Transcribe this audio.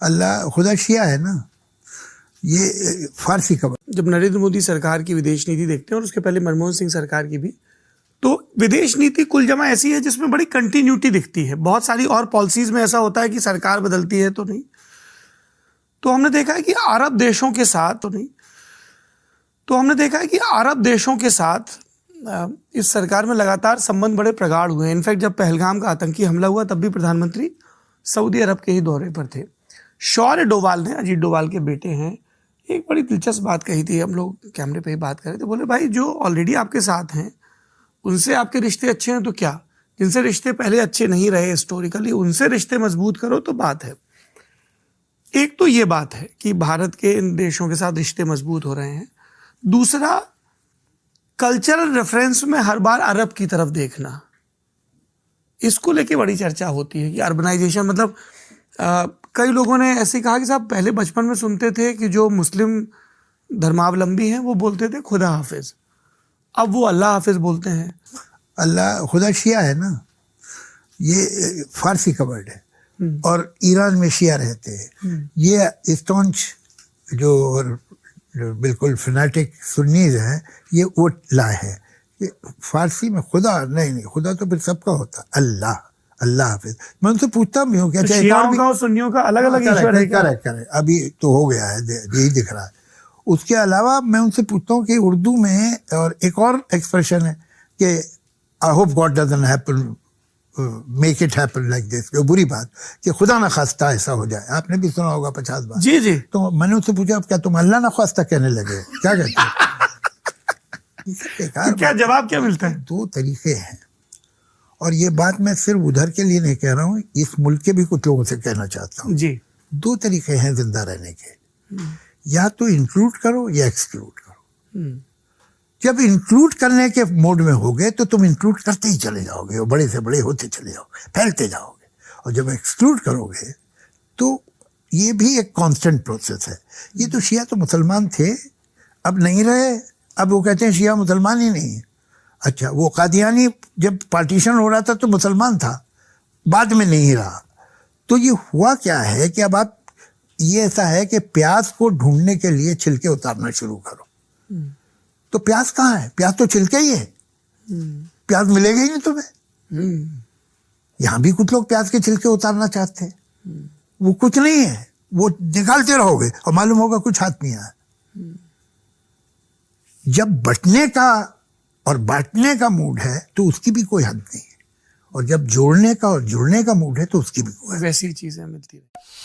अल्लाह खुदा शिया है ना, ये फारसी खबर। जब नरेंद्र मोदी सरकार की विदेश नीति देखते हैं और उसके पहले मनमोहन सिंह सरकार की भी, तो विदेश नीति कुल जमा ऐसी है जिसमें बड़ी कंटिन्यूटी दिखती है। बहुत सारी और पॉलिसीज में ऐसा होता है कि सरकार बदलती है तो नहीं। तो हमने देखा है कि अरब देशों के साथ इस सरकार में लगातार संबंध बड़े प्रगाढ़ हुए हैं। इनफैक्ट जब पहलगाम का आतंकी हमला हुआ तब भी प्रधानमंत्री सऊदी अरब के ही दौरे पर थे। शौर्य डोवाल ने, अजीत डोवाल के बेटे हैं, एक बड़ी दिलचस्प बात कही थी। हम लोग कैमरे पे ही बात कर रहे थे। बोले भाई जो ऑलरेडी आपके साथ हैं उनसे आपके रिश्ते अच्छे हैं तो क्या, जिनसे रिश्ते पहले अच्छे नहीं रहे हिस्टोरिकली उनसे रिश्ते मजबूत करो तो बात है। एक तो ये बात है कि भारत के इन देशों के साथ रिश्ते मजबूत हो रहे हैं। दूसरा, कल्चरल रेफरेंस में हर बार अरब की तरफ देखना, इसको लेके बड़ी चर्चा होती है कि अर्बनाइजेशन, मतलब कई लोगों ने ऐसे कहा कि साहब पहले बचपन में सुनते थे कि जो मुस्लिम धर्मावलंबी हैं वो बोलते थे खुदा हाफिज, अब वो अल्लाह हाफिज बोलते हैं। अल्लाह खुदा शिया है ना, ये फारसी का वर्ड है और ईरान में शिया रहते हैं। ये स्टॉन्च जो बिल्कुल फैनाटिक सुन्नीज हैं, ये वो लाए हैं। ये फारसी में खुदा नहीं, खुदा तो फिर सबका होता, अल्लाह, अल्लाह हाफिज। मैं उनसे पूछता भी हूँ क्या शियाओं का और सुन्नियों का अलग अलग ईश्वर है क्या? करेक्ट, अभी तो हो गया है, यही दिख रहा है। उसके अलावा मैं उनसे पूछता हूँ कि उर्दू में और एक और एक्सप्रेशन है कि I hope God doesn't happen make it happen like this, जो बुरी बात कि खुदा ना खास्ता ऐसा हो जाए। आपने भी सुना होगा 50 बार। जी जी। तो मैंने उससे पूछा क्या तुम अल्लाह ना खास्ता कहने लगे, क्या कहते हो? क्या जवाब क्या मिलता है? 2 तरीके हैं, और ये बात मैं सिर्फ उधर के लिए नहीं कह रहा हूँ, इस मुल्क के भी कुछ लोगों से कहना चाहता हूँ जी। 2 तरीके हैं जिंदा रहने के, या तो इंक्लूड करो या एक्सक्लूड करो। जब इंक्लूड करने के मोड में होगे तो तुम इंक्लूड करते ही चले जाओगे और बड़े से बड़े होते चले जाओगे, फैलते जाओगे। और जब एक्सक्लूड करोगे तो ये भी एक कांस्टेंट प्रोसेस है। ये तो शिया तो मुसलमान थे, अब नहीं रहे, अब वो कहते हैं शिया मुसलमान ही नहीं है। अच्छा, वो कादियानी जब पार्टीशन हो रहा था तो मुसलमान था, बाद में नहीं रहा। तो ये हुआ क्या है कि अब आप, ये ऐसा है कि प्याज को ढूंढने के लिए छिलके उतारना शुरू करो। तो प्याज कहाँ है? प्याज तो छिलके ही है, प्याज मिलेगा ही नहीं तुम्हें। यहां भी कुछ लोग प्याज के छिलके उतारना चाहते हैं, वो कुछ नहीं है, वो निकालते रहोगे और मालूम होगा कुछ हाथ नहीं आया। जब बंटने का और बांटने का मूड है तो उसकी भी कोई हद नहीं है, और जब जोड़ने का और जुड़ने का मूड है तो उसकी भी कोई, वैसी चीजें मिलती है।